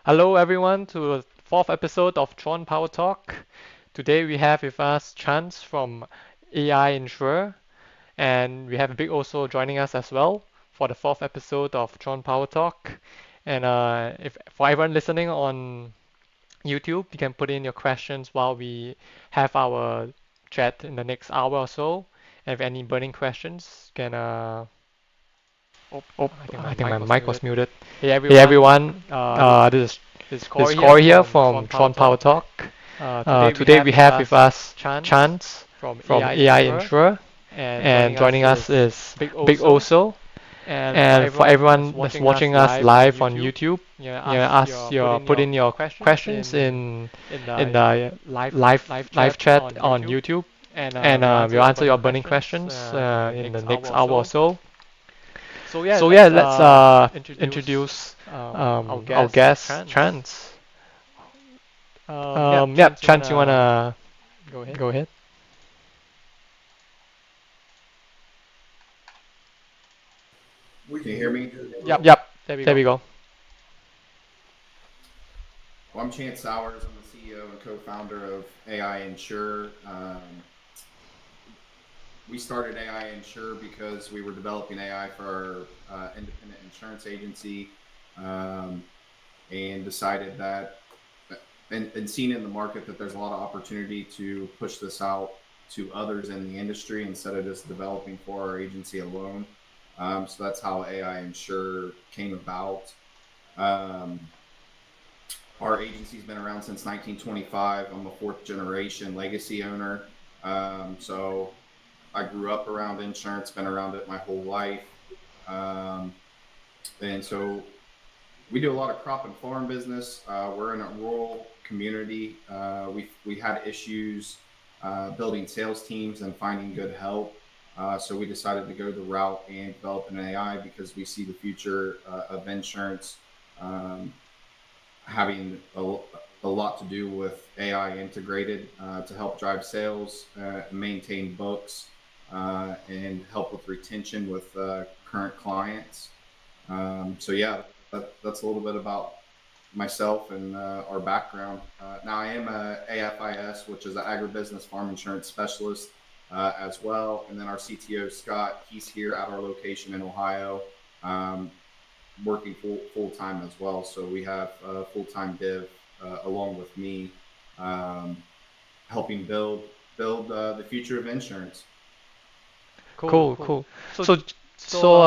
Hello everyone to the fourth episode of Tronpower Talk. Today we have with us Chance from AInsure, and we have Big also joining us as well for the fourth episode of Tronpower Talk. And if for everyone listening on YouTube, you can put in your questions while we have our chat in the next hour or so. And if any burning questions, you can I think my mic was muted. Hey Hey everyone, everyone, this this is is Corey here Corey here from from Tron Power Tronpower Talk. Talk. Today we Today have we with have with us us Chance Chance from from AI AI Insurer, Insurer, and and joining us joining us is is Big Big Oso. Oso. And for And for everyone that's everyone that's watching us watching us live on live on YouTube, YouTube, ask put in your questions questions in in the the live live chat chat on on YouTube, YouTube, and and we'll answer we'll your answer burning your burning questions questions in the in the next hour next or hour or so. so. So yeah, So yeah, let's let's introduce introduce our our guest guest Chance. Chance. Yeah, Yeah, Chance, you Chance, you wanna wanna go ahead? go ahead? Can you hear me? Yep, Yep, there we there go. we go. Well, I'm Chance Sowers. I'm the CEO and co-founder of AI Insure. We started AI Insure because we were developing AI for our independent insurance agency, um, and decided that, and seen in the market that there's a lot of opportunity to push this out to others in the industry instead of just developing for our agency alone. So that's how AI Insure came about. Um, Our agency's been around since 1925. I'm a fourth generation legacy owner. So I grew up around insurance, been around it my whole life. Um, and so we do a lot of crop and farm business. We're in a rural community. We had issues building sales teams and finding good help. So we decided to go the route and develop an AI because we see the future of insurance. Um, Having a lot to do with AI integrated to help drive sales, maintain books, and help with retention with current clients. So yeah, that's a little bit about myself and our background. Now I am a AFIS, which is an agribusiness farm insurance specialist as well. And then our CTO Scott, he's here at our location in Ohio. Um, Working full time as well. So we have a full time div along with me, um, helping build the future of insurance. Cool, Cool, cool. cool. So So so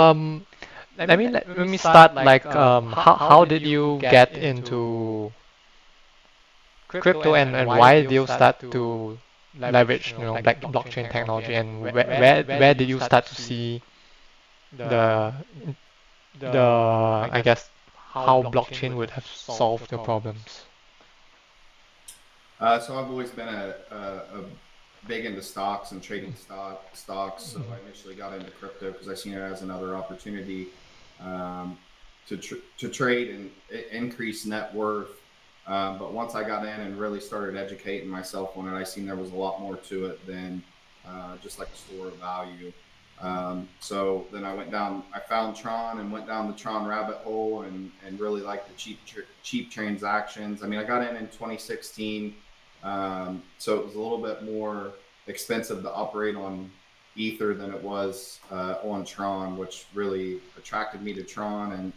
let let me me start start like how how did did you you get get into into crypto, crypto, and and why why did did you you start start to to leverage leverage like blockchain blockchain technology, technology, and and where where did did you you start to start to see see the the the the I I guess guess how how blockchain blockchain would would have have solved your solved your problems? problems? So I've always been a big into stocks and trading stocks. So I initially got into crypto because I seen it as another opportunity um, to trade and increase net worth. But once I got in and really started educating myself on it, I seen there was a lot more to it than just like a store of value. So then I found Tron and went down the Tron rabbit hole and really liked the cheap transactions. I mean, I got in 2016, so it was a little bit more expensive to operate on Ether than it was on Tron, which really attracted me to Tron. And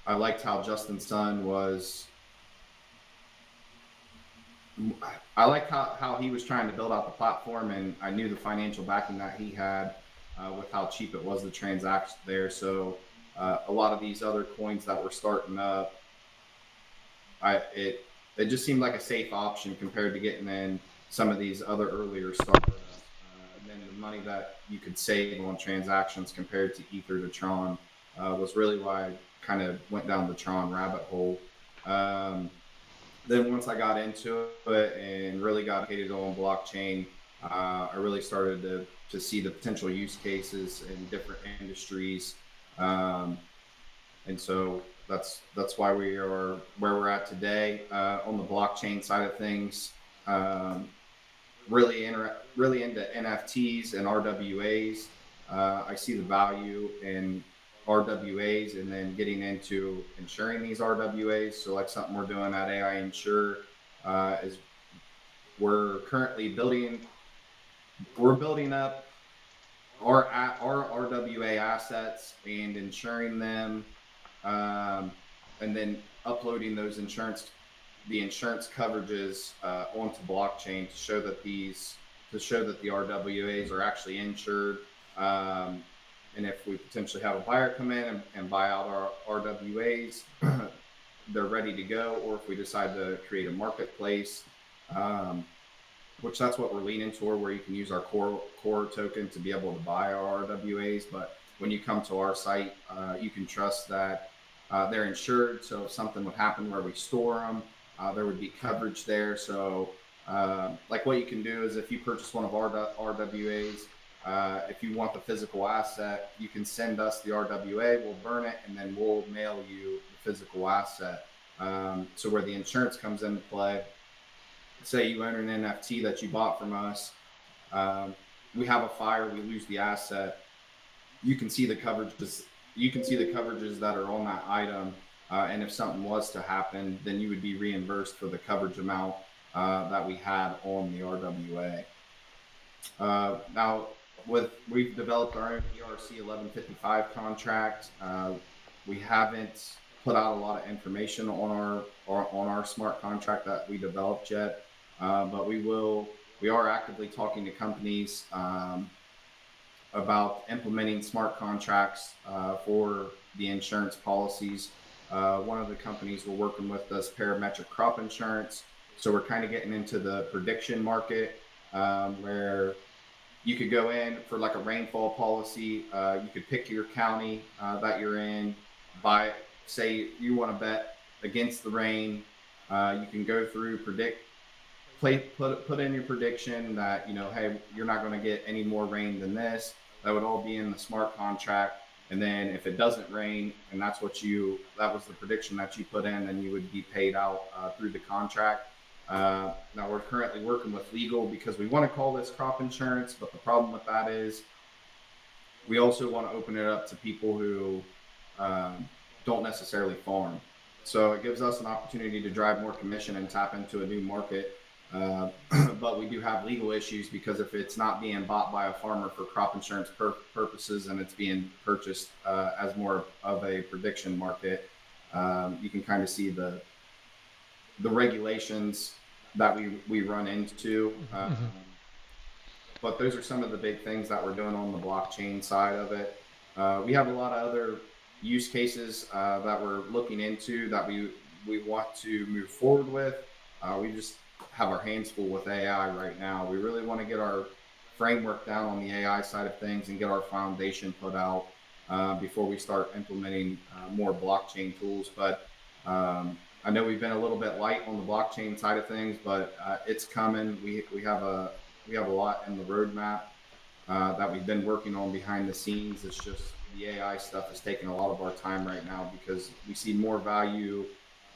I liked how Justin Sun was. I liked how he was trying to build out the platform, and I knew the financial backing that he had with how cheap it was to transact there. So a lot of these other coins that were starting up, I it just seemed like a safe option compared to getting in some of these other earlier startups. And then the money that you could save on transactions compared to Ether to Tron was really why I kind of went down the Tron rabbit hole. Um, then once I got into it and really got educated on blockchain, I really started to see the potential use cases in different industries. Um, and so that's why we are where we're at today on the blockchain side of things. Um, really into NFTs and RWAs. I see the value in RWAs and then getting into insuring these RWAs. So like something we're doing at AInsure is we're currently building up our RWA assets and insuring them, and then uploading those the insurance coverages onto blockchain to show that the RWAs are actually insured. And if we potentially have a buyer come in and buy out our RWAs, they're ready to go. Or if we decide to create a marketplace, which that's what we're leaning toward, where you can use our core token to be able to buy our RWAs. But when you come to our site, you can trust that they're insured. So if something would happen where we store them, there would be coverage there. So like what you can do is if you purchase one of our RWAs, if you want the physical asset, you can send us the RWA, we'll burn it, and then we'll mail you the physical asset. So where the insurance comes into play, say you own an NFT that you bought from us, we have a fire, we lose the asset, you can see the coverages that are on that item, and if something was to happen, then you would be reimbursed for the coverage amount that we had on the RWA. Now, we've developed our own ERC 1155 contract. We haven't put out a lot of information on our smart contract that we developed yet, but we are actively talking to companies about implementing smart contracts for the insurance policies. One of the companies we're working with does parametric crop insurance, so we're kind of getting into the prediction market, where you could go in for like a rainfall policy. You could pick your county that you're in. Say you want to bet against the rain. You can go through put in your prediction that, hey, you're not going to get any more rain than this. That would all be in the smart contract. And then if it doesn't rain, and that was the prediction that you put in, then you would be paid out through the contract. Now we're currently working with legal because we want to call this crop insurance, but the problem with that is we also want to open it up to people who don't necessarily farm. So it gives us an opportunity to drive more commission and tap into a new market. But we do have legal issues because if it's not being bought by a farmer for crop insurance purposes and it's being purchased as more of a prediction market, you can kind of see the regulations that we run into. But those are some of the big things that we're doing on the blockchain side of it. We have a lot of other use cases that we're looking into that we want to move forward with. We just have our hands full with AI right now. We really want to get our framework down on the AI side of things and get our foundation put out before we start implementing more blockchain tools. But I know we've been a little bit light on the blockchain side of things, but it's coming. We have a lot in the roadmap that we've been working on behind the scenes. It's just the AI stuff is taking a lot of our time right now because we see more value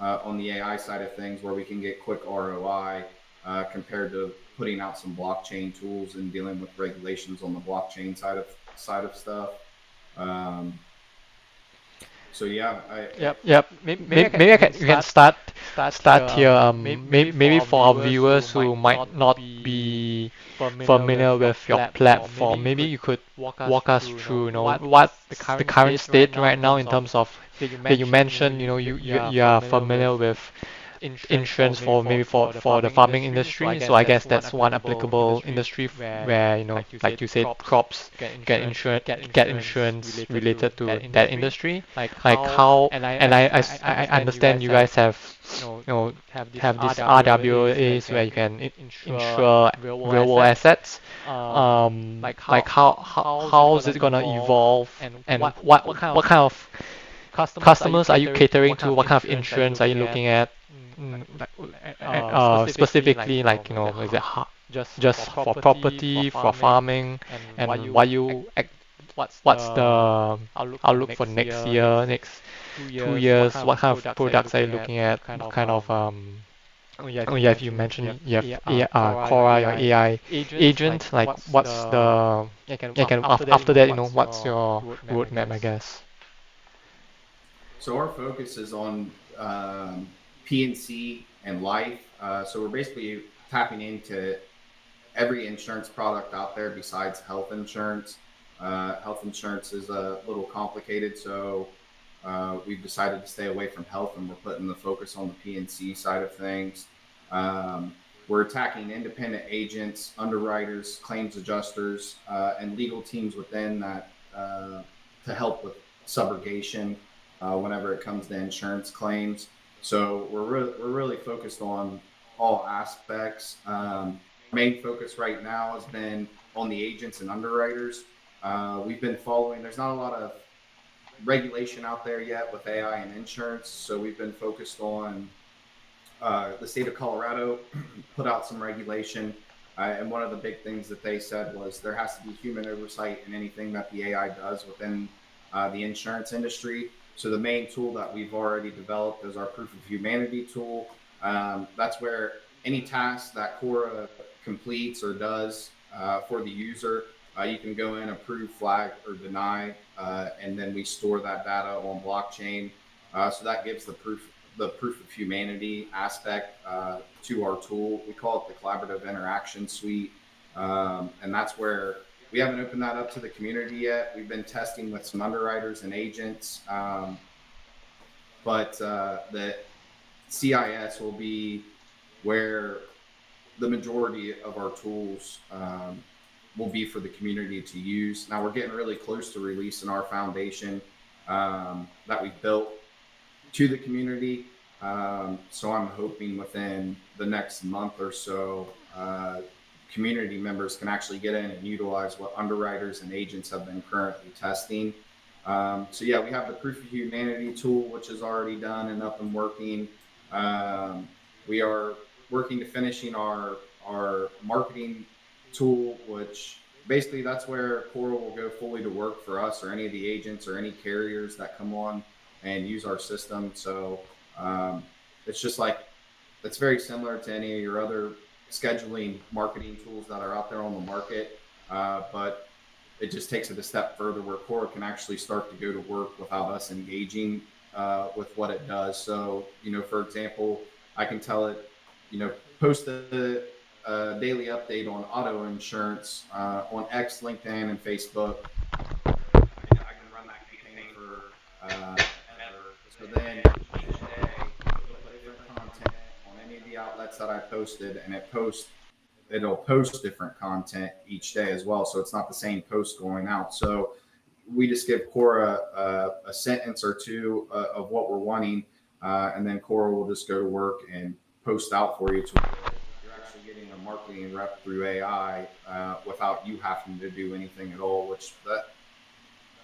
on the AI side of things where we can get quick ROI compared to putting out some blockchain tools and dealing with regulations on the blockchain side of stuff. So yeah, Yep. Maybe you can start here. Maybe for our viewers who might not be familiar with your platform, maybe you could walk us through, what's the current state right now in terms of that you mentioned, you are familiar with insurance for the farming industry. So I guess that's one applicable industry where, like you said, crops get insurance related to that industry. Like how, and I understand you guys have these RWAs where you can insure real world assets. Like how is it gonna evolve, and what kind of customers are you catering to? What kind of insurance are you looking at? Specifically, like, is it just for property, for farming, and what's the outlook for next year, next 2 years? What kind of products are you looking at? What kind of if you mentioned you have Cora, your AI agent, like what's the, after that, what's your roadmap, I guess? So our focus is on P&C and life. So we're basically tapping into every insurance product out there besides health insurance. Health insurance is a little complicated, so we've decided to stay away from health, and we're putting the focus on the P&C side of things. We're attacking independent agents, underwriters, claims adjusters, and legal teams within that to help with subrogation whenever it comes to insurance claims. So we're really focused on all aspects. Main focus right now has been on the agents and underwriters. We've been following, there's not a lot of regulation out there yet with AI and insurance, so we've been focused on the state of Colorado put out some regulation, and one of the big things that they said was there has to be human oversight in anything that the AI does within the insurance industry. So the main tool that we've already developed is our proof of humanity tool. That's where any task that Cora completes or does for the user, you can go in, approve, flag, or deny, and then we store that data on blockchain. So that gives the proof of humanity aspect to our tool. We call it the collaborative interaction suite, and that's where we haven't opened that up to the community yet. We've been testing with some underwriters and agents, but the CIS will be where the majority of our tools will be for the community to use. Now we're getting really close to releasing our foundation that we've built to the community. So I'm hoping within the next month or so, community members can actually get in and utilize what underwriters and agents have been currently testing. So yeah, we have the proof of humanity tool, which is already done and up and working. We are working to finishing our marketing tool, which basically that's where Cora will go fully to work for us or any of the agents or any carriers that come on and use our system. So it's just like, it's very similar to any of your other scheduling marketing tools that are out there on the market, but it just takes it a step further where Cora can actually start to go to work without us engaging with what it does. So, for example, I can tell it, post a daily update on auto insurance on X, LinkedIn, and Facebook. I can run that campaign for ever. So then each day it'll put different content on any of the outlets that I posted, and it'll post different content each day as well. So it's not the same post going out. So we just give Cora a sentence or two of what we're wanting, and then Cora will just go to work and post out for you. You're actually getting a marketing rep through AI without you having to do anything at all, which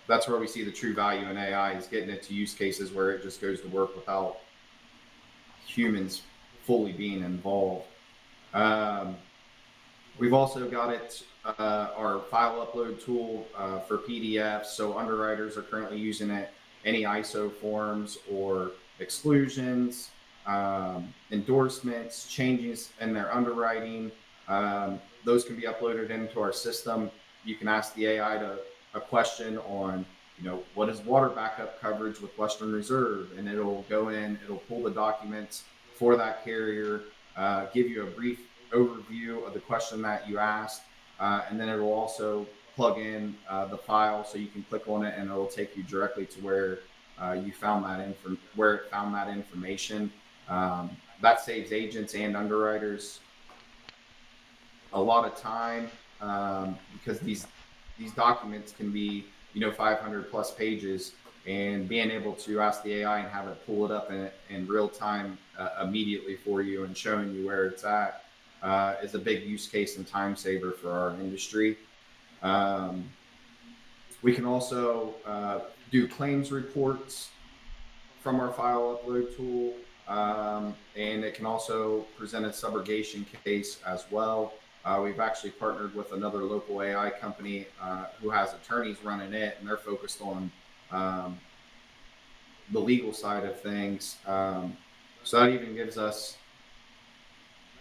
that's where we see the true value in AI, is getting it to use cases where it just goes to work without humans fully being involved. We've also got our file upload tool for PDFs. So underwriters are currently using it. Any ISO forms or exclusions, endorsements, changes in their underwriting, those can be uploaded into our system. You can ask the AI a question on, what is water backup coverage with Western Reserve, and it'll go in, it'll pull the documents for that carrier, give you a brief overview of the question that you asked, and then it will also plug in the file, so you can click on it and it will take you directly to where you found where it found that information. That saves agents and underwriters a lot of time, because these documents can be 500 plus pages, and being able to ask the AI and have it pull it up in real time immediately for you and showing you where it's at is a big use case and time saver for our industry. We can also do claims reports from our file upload tool, and it can also present a subrogation case as well. We've actually partnered with another local AI company who has attorneys running it, and they're focused on the legal side of things. So that even gives us,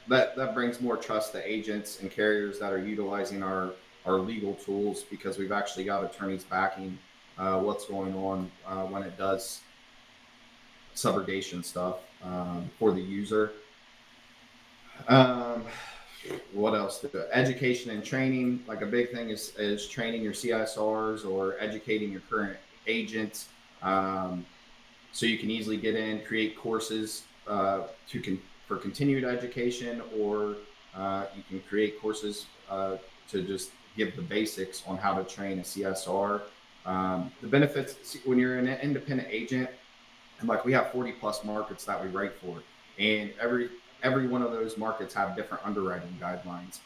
that brings more trust to agents and carriers that are utilizing our legal tools, because we've actually got attorneys backing what's going on when it does subrogation stuff for the user. What else? Education and training, like a big thing is training your CSRs or educating your current agents, so you can easily get in, create courses for continued education, or you can create courses to just give the basics on how to train a CSR. The benefits when you're an independent agent, and like we have 40 plus markets that we write for, and every one of those markets have different underwriting guidelines.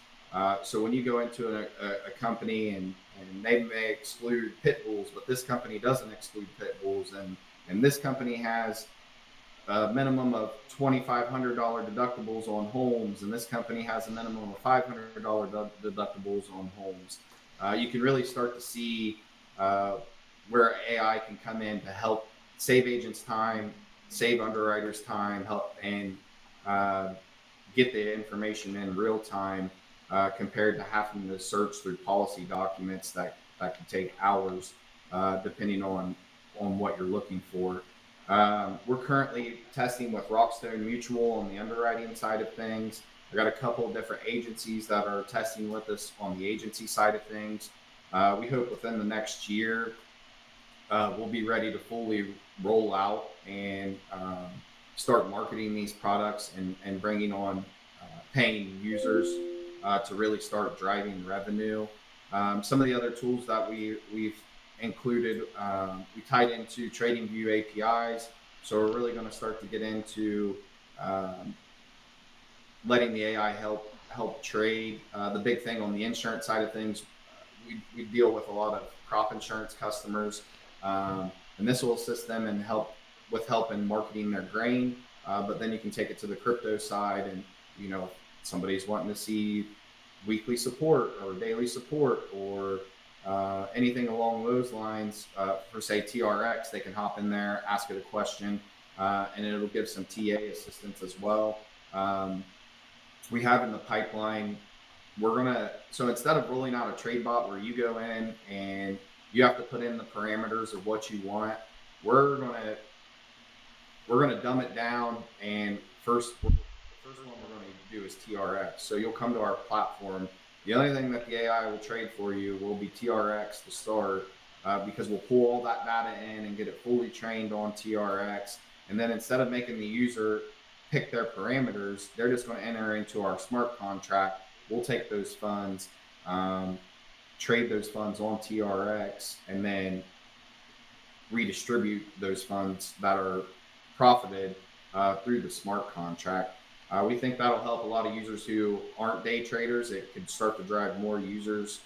So when you go into a company and they may exclude pit bulls, but this company doesn't exclude pit bulls, and this company has a minimum of $2,500 deductibles on homes, and this company has a minimum of $500 deductibles on homes. You can really start to see where AI can come in to help save agents time, save underwriters time, help and get the information in real time compared to having to search through policy documents that can take hours depending on what you're looking for. We're currently testing with Rockstone Mutual on the underwriting side of things. I got a couple of different agencies that are testing with us on the agency side of things. We hope within the next year we'll be ready to fully roll out and start marketing these products and bringing on paying users to really start driving revenue. Some of the other tools that we've included, we tied into TradingView APIs, so we're really going to start to get into letting the AI help trade. The big thing on the insurance side of things, we deal with a lot of crop insurance customers, and this will assist them and help in marketing their grain. But then you can take it to the crypto side, and somebody's wanting to see weekly support or daily support or anything along those lines for say TRX, they can hop in there, ask it a question, and it'll give some TA assistance as well. We have in the pipeline, so instead of rolling out a trade bot where you go in and you have to put in the parameters of what you want, we're gonna dumb it down, and the first one we're going to do is TRX. So you'll come to our platform. The only thing that the AI will trade for you will be TRX to start, because we'll pull all that data in and get it fully trained on TRX. And then instead of making the user pick their parameters, they're just going to enter into our smart contract. We'll take those funds, trade those funds on TRX, and then redistribute those funds that are profited through the smart contract. We think that'll help a lot of users who aren't day traders. It could start to drive more users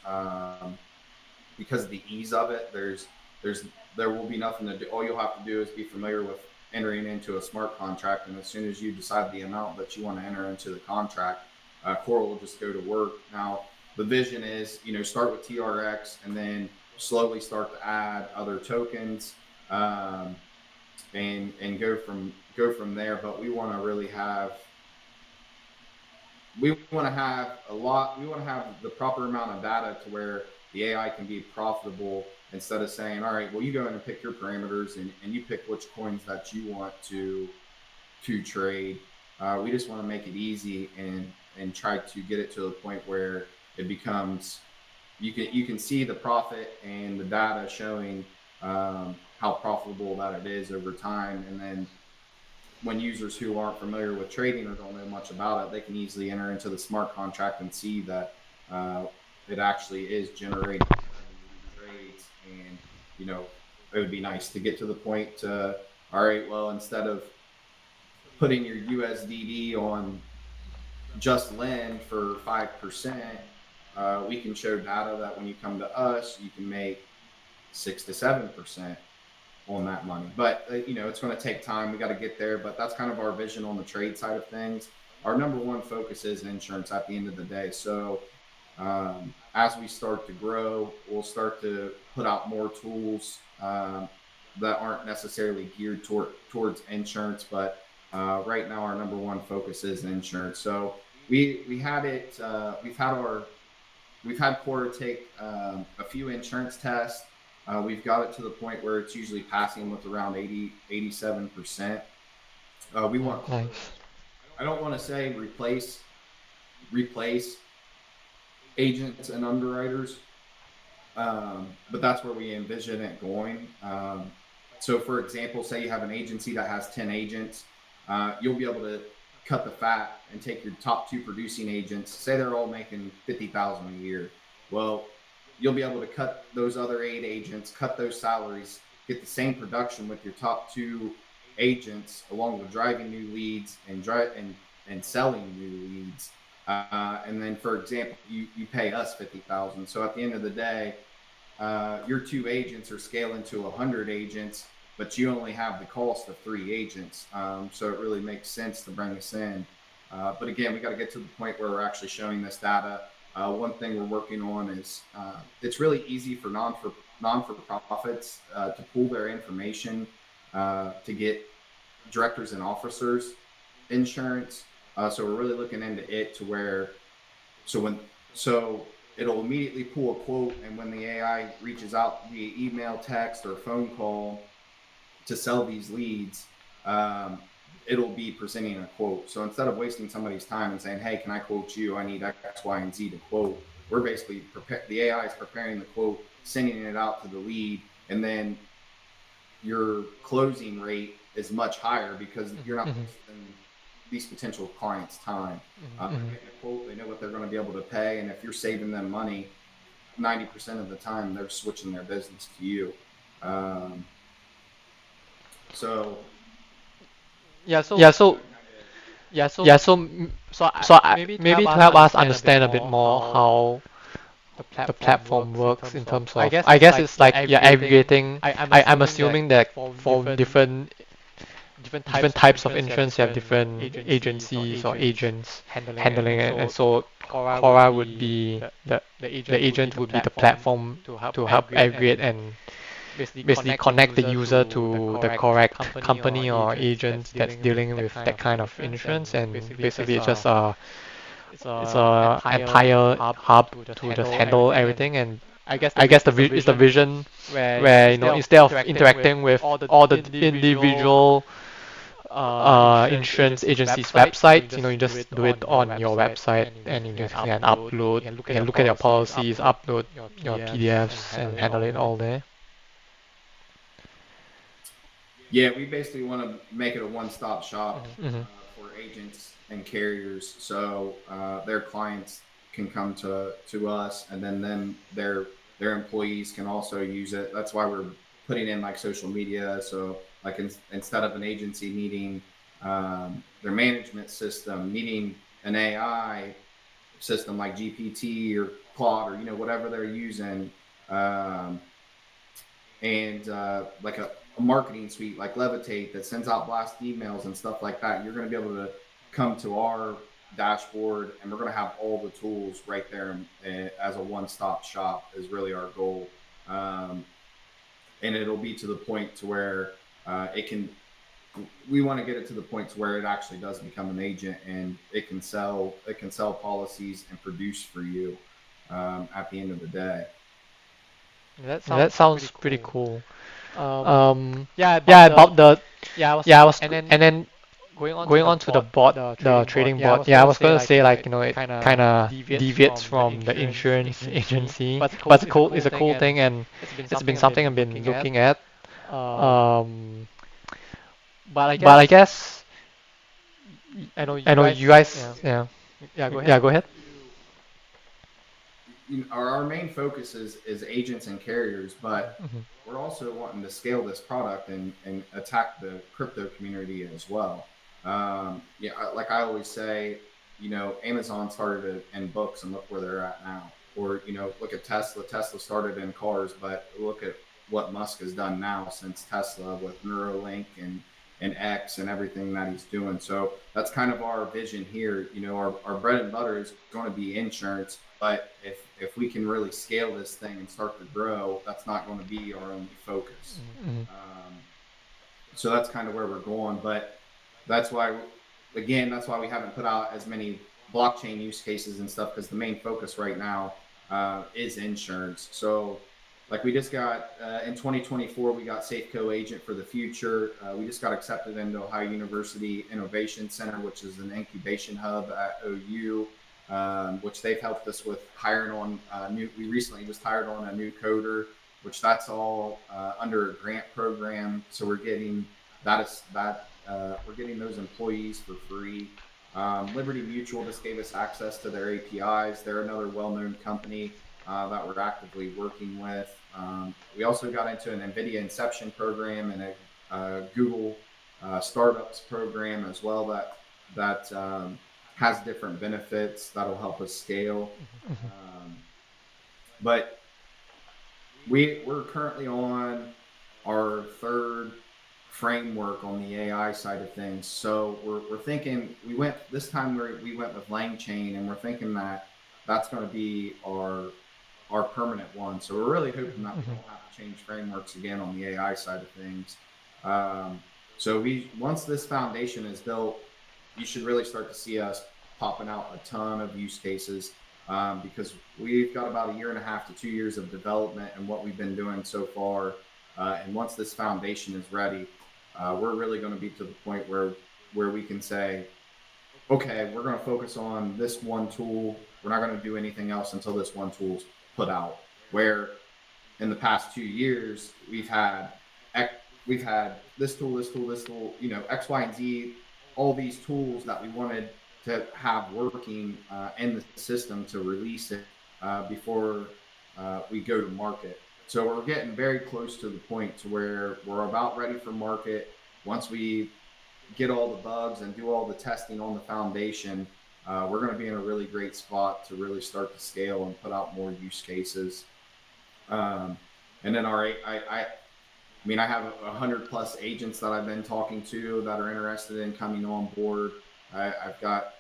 because of the ease of it. There will be nothing to do. All you'll have to do is be familiar with entering into a smart contract, and as soon as you decide the amount that you want to enter into the contract, Coral will just go to work. Now, the vision is, start with TRX and then slowly start to add other tokens and go from there. But we want to really have. We want to have the proper amount of data to where the AI can be profitable, instead of saying, all right, well, you go in and pick your parameters and you pick which coins that you want to trade. We just want to make it easy and try to get it to the point where it becomes, you can see the profit and the data showing how profitable that it is over time. And then when users who aren't familiar with trading or don't know much about it, they can easily enter into the smart contract and see that it actually is generating trades. And it would be nice to get to the point to, all right, well, instead of putting your USDD on just lend for 5%, we can show data that when you come to us, you can make 6 to 7% on that money. But it's going to take time. We got to get there, but that's kind of our vision on the trade side of things. Our number one focus is insurance at the end of the day. So as we start to grow, we'll start to put out more tools that aren't necessarily geared towards insurance, but right now our number one focus is insurance. So we've had Cora take a few insurance tests. We've got it to the point where it's usually passing with around 87%. We want, Nice. I don't want to say replace agents and underwriters, but that's where we envision it going. So, for example, say you have an agency that has 10 agents, you'll be able to cut the fat and take your top two producing agents. Say they're all making 50,000 a year. Well, you'll be able to cut those other 8 agents, cut those salaries, get the same production with your top two agents, along with driving new leads and selling new leads. And then, for example, you pay us 50,000. So at the end of the day, your 2 agents are scaling to 100 agents, but you only have the cost of 3 agents. So it really makes sense to bring us in. But again, we got to get to the point where we're actually showing this data. One thing we're working on is it's really easy for non-for-profits to pull their information to get directors and officers insurance. So we're really looking into it to where, so it'll immediately pull a quote, and when the AI reaches out via email, text, or phone call to sell these leads, it'll be presenting a quote. So instead of wasting somebody's time and saying, "Hey, can I quote you? I need X, Y, and Z to quote," we're basically the AI is preparing the quote, sending it out to the lead, and then your closing rate is much higher because you're not wasting these potential clients' time. They're getting a quote, they know what they're going to be able to pay, and if you're saving them money, 90% of the time they're switching their business to you. So Yeah. Yeah. So Yeah. So yeah. So maybe to help us understand a bit more how the platform works in terms of, I guess it's like you're aggregating. I'm assuming that for different types of insurance, you have different agencies or agents handling it, and so Cora would be the agent would be the platform to help aggregate and basically connect the user to the correct company or agent that's dealing with that kind of insurance, and basically it's a entire hub to just handle everything. And I guess is the vision where, instead of interacting with all the individual insurance agencies' websites, you just do it on your website, and you just can upload, you can look at your policies, upload your PDFs, and handle it all there. yeah, we basically want to make it a one-stop shop Mm-hmm. for agents and carriers, so their clients can come to us, and then their employees can also use it. That's why we're putting in like social media. So like instead of an agency needing their management system, needing an AI system like GPT or Claude or whatever they're using, um, and like a marketing suite like Levitate that sends out blast emails and stuff like that, you're going to be able to come to our dashboard, and we're going to have all the tools right there as a one-stop shop is really our goal. And it'll be to the point to where we want to get it to the point to where it actually does become an agent, and it can sell policies and produce for you at the end of the day. Yeah, that sounds pretty cool. Yeah, yeah. about the I was and then going on to the bot, the trading bot. Yeah, I was gonna say, like, it kind of deviates from the insurance agency, but it's a cool thing, and it's been something I've been looking at. Um, but I guess I know you guys. Yeah, yeah. Go ahead. Our main focus is agents and carriers, but Mm-hmm. we're also wanting to scale this product and attack the crypto community as well. Yeah, like I always say, Amazon started in books, and look where they're at now. Or look at Tesla. Tesla started in cars, but look at what Musk has done now since Tesla with Neuralink and X and everything that he's doing. So that's kind of our vision here. Our bread and butter is going to be insurance, but if we can really scale this thing and start to grow, that's not going to be our only focus. Mm-hmm. So that's kind of where we're going. But that's why we haven't put out as many blockchain use cases and stuff, because the main focus right now is insurance. So like we just got in 2024 we got Safeco Agent for the Future. We just got accepted into Ohio University Innovation Center, which is an incubation hub at OU, which they've helped us with hiring on new. We recently just hired on a new coder, which that's all under a grant program. So we're getting we're getting those employees for free. Liberty Mutual just gave us access to their APIs. They're another well-known company that we're actively working with. We also got into an NVIDIA Inception program and a Google Startups program as well that has different benefits that'll help us scale. Um, but we're currently on our third framework on the AI side of things. So we're thinking we went this time we went with LangChain, and we're thinking that that's going to be our permanent one. So we're really hoping that we don't have to change frameworks again on the AI side of things. So we once this foundation is built, you should really start to see us popping out a ton of use cases because we've got about a year and a half to 2 years of development and what we've been doing so far. And once this foundation is ready, we're really going to be to the point where we can say, okay, we're going to focus on this one tool. We're not going to do anything else until this one tool's put out. Where in the past 2 years, we've had this tool, X, Y, and Z, all these tools that we wanted to have working in the system to release it before we go to market. So we're getting very close to the point to where we're about ready for market. Once we get all the bugs and do all the testing on the foundation, we're going to be in a really great spot to really start to scale and put out more use cases. And then I have 100+ agents that I've been talking to that are interested in coming on board. I've got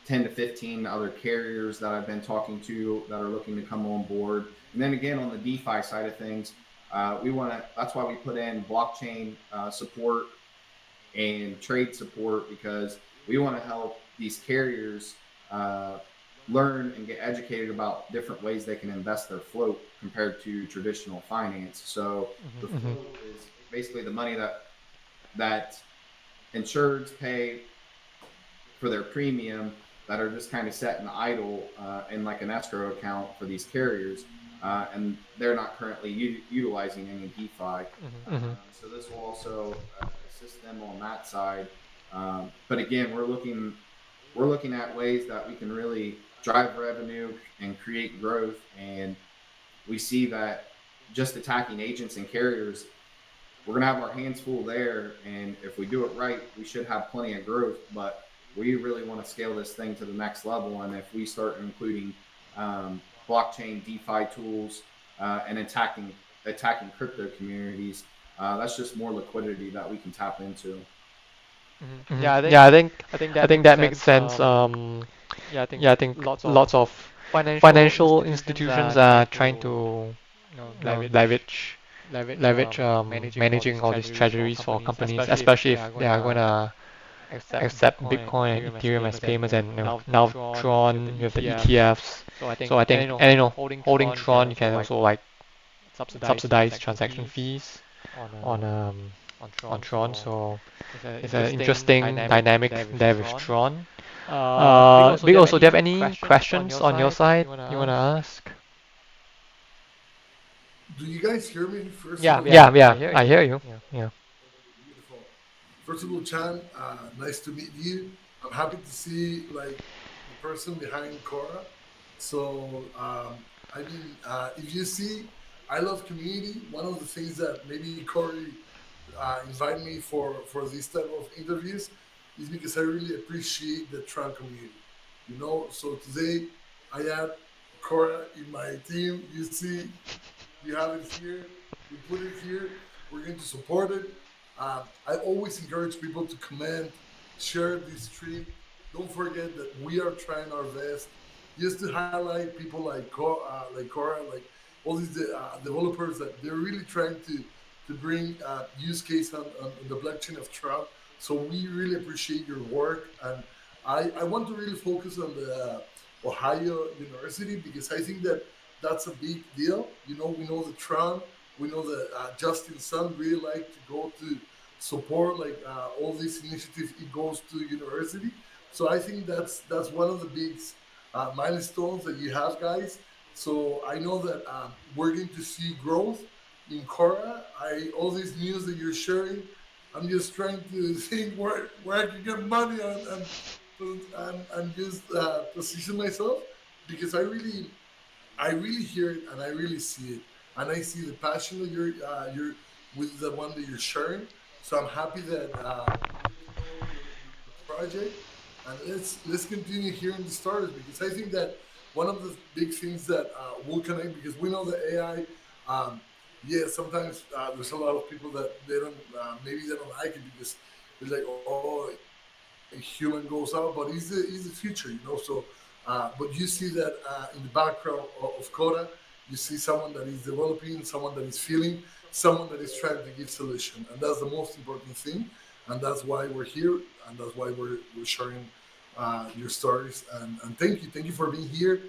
10 to 15 other carriers that I've been talking to that are looking to come on board. And then again, on the DeFi side of things, that's why we put in blockchain support and trade support, because we want to help these carriers learn and get educated about different ways they can invest their float compared to traditional finance. So the float is basically the money that insureds pay for their premium that are just kind of set in idle in like an escrow account for these carriers. And they're not currently utilizing any DeFi. So this will also assist them on that side. But again, we're looking at ways that we can really drive revenue and create growth. And we see that just attacking agents and carriers, we're going to have our hands full there. And if we do it right, we should have plenty of growth. But we really want to scale this thing to the next level. And if we start including blockchain DeFi tools and attacking crypto communities, that's just more liquidity that we can tap into. Yeah, Yeah, I I think think that that makes makes sense. sense. Yeah, Yeah, I I think think lots of lots of financial financial institutions institutions are are trying trying to, to leverage leverage leverage leverage managing managing all all these these treasuries treasuries for for companies, companies, especially if especially they if are they going are to gonna accept accept Bitcoin and Bitcoin and Ethereum as Ethereum as payments, payments, and and now now Tron, you have Tron, the you have the ETFs. ETFs. So I think, So I think, and holding holding Tron, you can Tron, you also can like also like subsidize subsidize transaction transaction fees fees on on on on Tron. Tron. So So it's an it's an interesting interesting dynamic dynamic there with there with Tron. Tron. Big also, do Big you have also, do you have any any questions on questions your on your side side you want to you wanna ask? ask? Do you guys hear me? First of Yeah, all, yeah, Yeah, I yeah, hear I you. hear you. Yeah. Yeah. okay, beautiful. First of all, Chan, nice to meet you. I'm happy to see like the person behind Cora. So, if you see, I love community. One of the things that maybe Corey invite me for this type of interviews is because I really appreciate the Tron community. So today I had Cora in my team. You see, you have it here. We put it here. We're going to support it. I always encourage people to comment, share this trip. Don't forget that we are trying our best just to highlight people like Cora, like all these developers that they're really trying to bring use case on the blockchain of Tron. So we really appreciate your work, and I want to really focus on the Ohio University because I think that that's a big deal. We know the Tron, we know that Justin's son really like to go to support like all these initiatives. It goes to university, so I think that's one of the big milestones that you have, guys. So I know that we're going to see growth in Cora. All this news that you're sharing, I'm just trying to think where I can get money and just position myself, because I really hear it and I really see it, and I see the passion that you're with the one that you're sharing. So I'm happy that we get to know your project, and let's continue hearing the stories, because I think that one of the big things that will connect, because we know that AI. Yeah, sometimes there's a lot of people that they don't maybe they don't like it, because it's like, oh, a human goes out, but he's the future, So, but you see that in the background of Coda, you see someone that is developing, someone that is feeling, someone that is trying to give solution, and that's the most important thing, and that's why we're here, and that's why we're sharing your stories, and thank you for being here.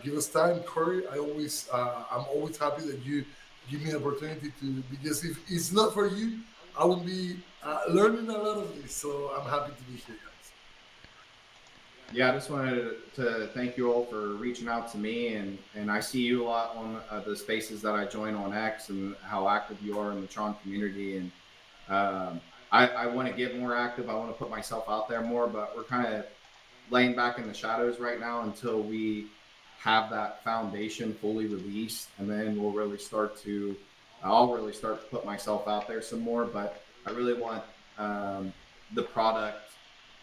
Give us time, Corey. I'm always happy that you give me an opportunity to, because if it's not for you, I will be learning a lot of this. So I'm happy to be here, guys. Yeah, I just wanted to thank you all for reaching out to me, and I see you a lot on the spaces that I join on X, and how active you are in the Tron community. And I want to get more active. I want to put myself out there more, but we're kind of laying back in the shadows right now until we have that foundation fully released, and then I'll really start to put myself out there some more. But I really want the product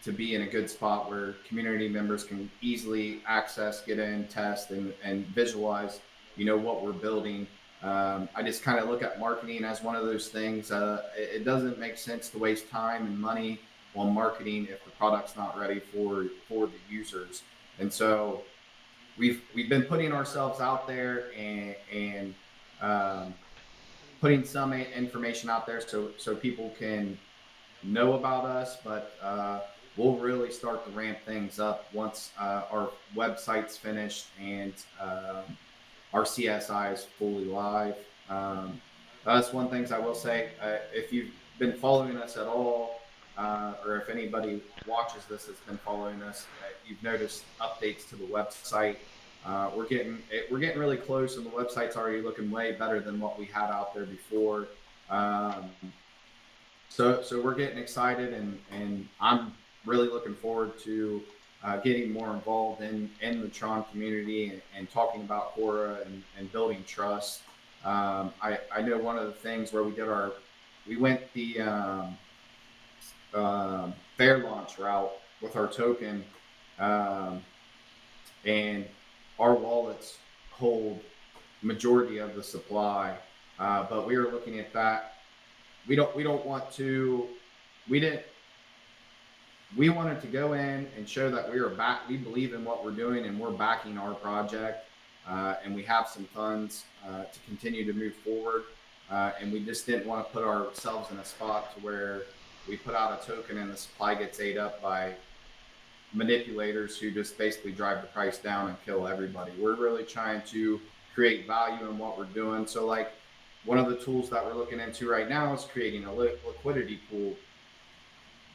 to be in a good spot where community members can easily access, get in, test, and visualize, what we're building. I just kind of look at marketing as one of those things. It doesn't make sense to waste time and money on marketing if the product's not ready for the users. And so we've been putting ourselves out there, and putting some information out there so people can know about us, but we'll really start to ramp things up once our website's finished, and our CSI is fully live. That's one thing I will say. If you've been following us at all, or if anybody watches this has been following us, you've noticed updates to the website. We're getting really close, and the website's already looking way better than what we had out there before. Um, so we're getting excited, and I'm really looking forward to getting more involved in the Tron community, and talking about Quora, and building trust. I know one of the things where we went the fair launch route with our token, um, and our wallets hold majority of the supply, but we were looking at that. We don't want to. We didn't. We wanted to go in and show that we are back. We believe in what we're doing, and we're backing our project, and we have some funds to continue to move forward. And we just didn't want to put ourselves in a spot to where we put out a token and the supply gets ate up by manipulators who just basically drive the price down and kill everybody. We're really trying to create value in what we're doing. So, like, one of the tools that we're looking into right now is creating a liquidity pool.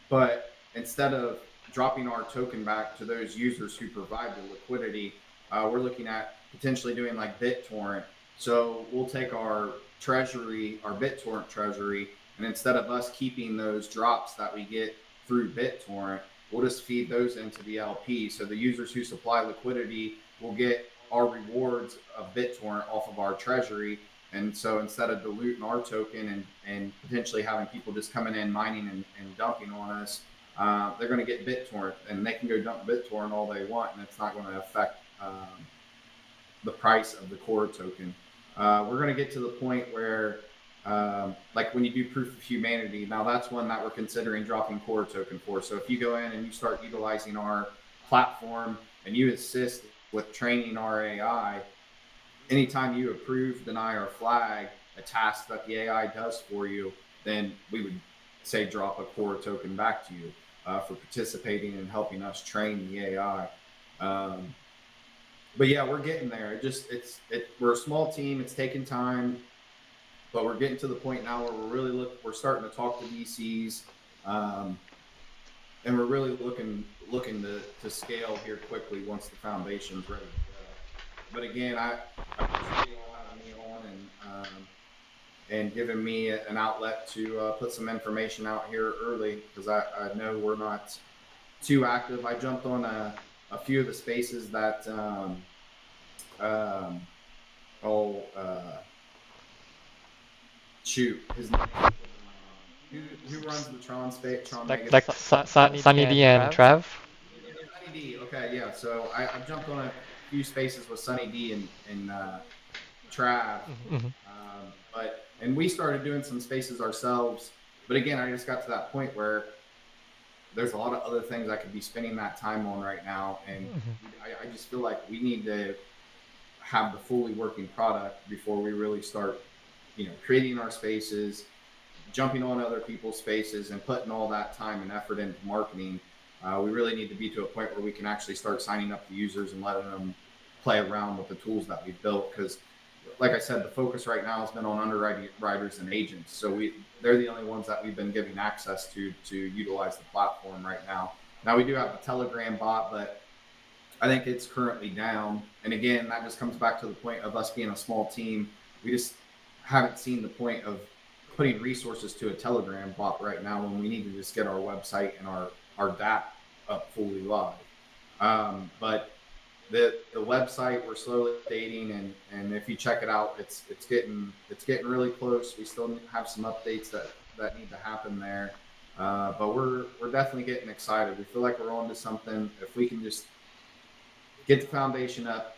But instead of dropping our token back to those users who provide the liquidity, we're looking at potentially doing like BitTorrent. So we'll take our treasury, our BitTorrent treasury, and instead of us keeping those drops that we get through BitTorrent, we'll just feed those into the LP. So the users who supply liquidity will get our rewards of BitTorrent off of our treasury. And so instead of diluting our token, and potentially having people just coming in, mining, and dumping on us, they're going to get BitTorrent, and they can go dump BitTorrent all they want, and it's not going to affect the price of the core token. We're going to get to the point where, like when you do proof of humanity, now that's one that we're considering dropping core token for. So if you go in and you start utilizing our platform and you assist with training our AI, anytime you approve, deny, or flag a task that the AI does for you, then we would say drop a core token back to you for participating and helping us train the AI. but yeah, we're getting there. We're a small team. It's taking time, but we're getting to the point now where we're starting to talk to VCs, and we're really looking to scale here quickly once the foundation's ready to go. But again, I appreciate you all having me on and giving me an outlet to put some information out here early, because I know we're not too active. I jumped on a few of the spaces that oh shoot, his name. Who runs the Tron space? Tron Like Mega. Sunny D and Trav. Sunny D. Okay, yeah. So I've jumped on a few spaces with Sunny D and Trav, Mm-hmm. and we started doing some spaces ourselves. But again, I just got to that point where there's a lot of other things I could be spending that time on right now, and I just feel like we need to have the fully working product before we really start, creating our spaces, jumping on other people's spaces, and putting all that time and effort into marketing. We really need to be to a point where we can actually start signing up the users and letting them play around with the tools that we've built. Because, like I said, the focus right now has been on underwriters and agents. So they're the only ones that we've been giving access to utilize the platform right now. Now we do have a Telegram bot, but I think it's currently down. And again, that just comes back to the point of us being a small team. We just haven't seen the point of putting resources to a Telegram bot right now when we need to just get our website and our DAP up fully live. But the website, we're slowly updating, and if you check it out, it's getting really close. We still have some updates that need to happen there, but we're definitely getting excited. We feel like we're on to something. If we can just get the foundation up,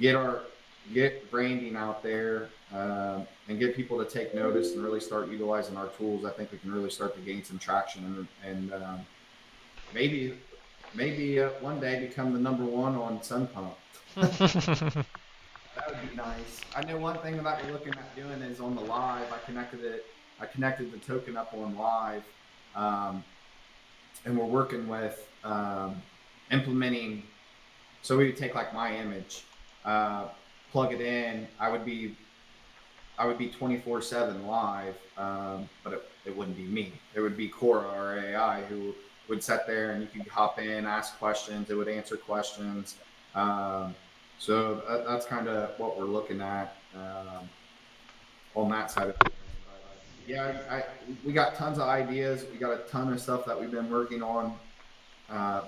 get branding out there, and get people to take notice and really start utilizing our tools, I think we can really start to gain some traction and maybe one day become the number one on Sun Pump. That would be nice. I know one thing that we're looking at doing is on the live. I connected the token up on live, and we're working with implementing. So we would take like my image, plug it in. I would be 24/7 live, but it wouldn't be me. It would be Cora, our AI, who would sit there, and you could hop in, ask questions. It would answer questions. So that's kind of what we're looking at on that side of it. Yeah, we got tons of ideas. We got a ton of stuff that we've been working on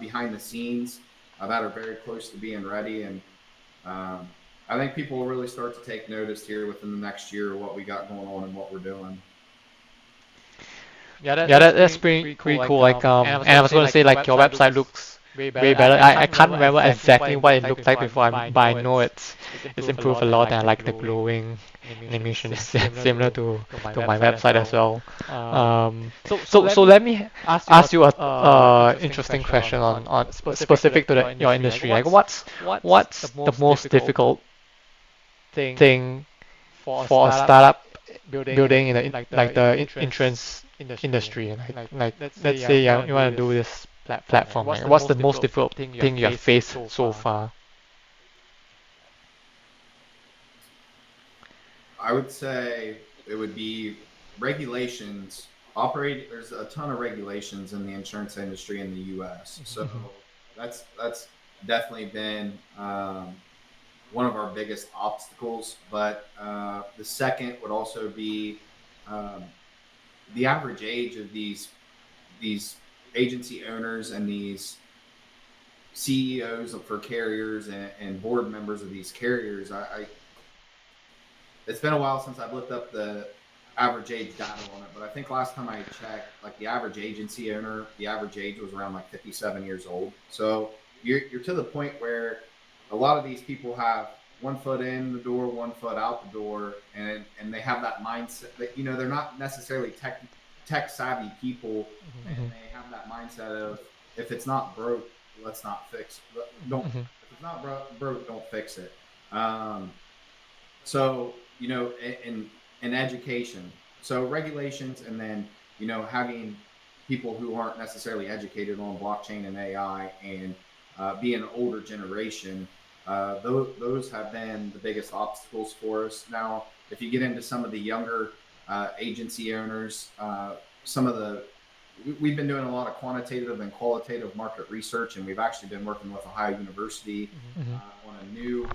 behind the scenes that are very close to being ready. And I think people will really start to take notice here within the next year of what we got going on and what we're doing. Yeah, that's pretty cool. Like, and I was gonna say, like, your website looks way better. I can't remember exactly what it looked like before, but I know it's improved a lot, and I like the glowing animation. It's similar to my website as well. So let me ask you a interesting question on specific to your industry. Like, what's the most difficult thing for a startup building in the insurance industry? Like let's say you want to do this platform. Like, what's the most difficult thing you have faced so far? I would say it would be regulations. There's a ton of regulations in the insurance industry in the U.S. So that's definitely been one of our biggest obstacles. But the second would also be the average age of these agency owners and these CEOs for carriers and board members of these carriers. It's been a while since I've looked up the average age data on it, but I think last time I checked, like the average agency owner, the average age was around like 57 years old. So you're to the point where a lot of these people have 1 foot in the door, 1 foot out the door, and they have that mindset that, they're not necessarily tech savvy people, and they have that mindset of, if it's not broke, let's not fix it. If it's not broke, don't fix it. So, in education, so regulations, and then, having people who aren't necessarily educated on blockchain and AI, and being an older generation, those have been the biggest obstacles for us. Now, if you get into some of the younger agency owners, some of the we've been doing a lot of quantitative and qualitative market research, and we've actually been working with Ohio University on a new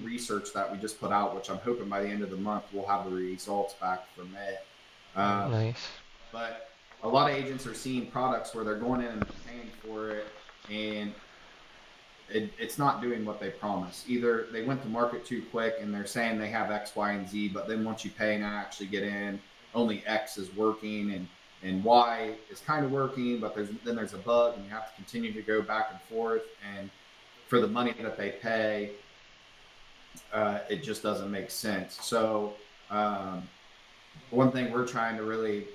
research that we just put out, which I'm hoping by the end of the month we'll have the results back from it. Nice. But a lot of agents are seeing products where they're going in and paying for it, and it's not doing what they promise. Either they went to market too quick and they're saying they have X, Y, and Z, but then once you pay and actually get in, only X is working and Y is kind of working, but then there's a bug and you have to continue to go back and forth. And for the money that they pay, it just doesn't make sense. So one thing we're trying to really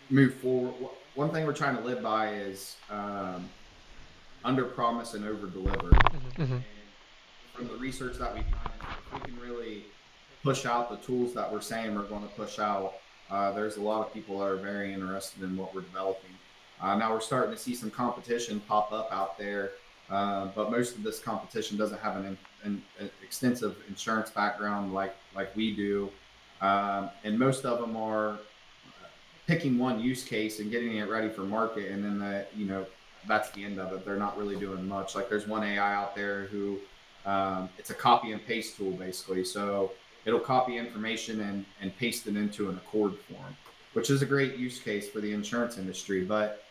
move forward, one thing we're trying to live by is under promise and over deliver. And from the research that we've done, if we can really push out the tools that we're saying we're going to push out, there's a lot of people that are very interested in what we're developing. Now we're starting to see some competition pop up out there, but most of this competition doesn't have an extensive insurance background like we do, and most of them are picking one use case and getting it ready for market, and then that's the end of it. They're not really doing much. Like there's one AI out there who it's a copy and paste tool basically. So it'll copy information and paste it into an Accord form, which is a great use case for the insurance industry. But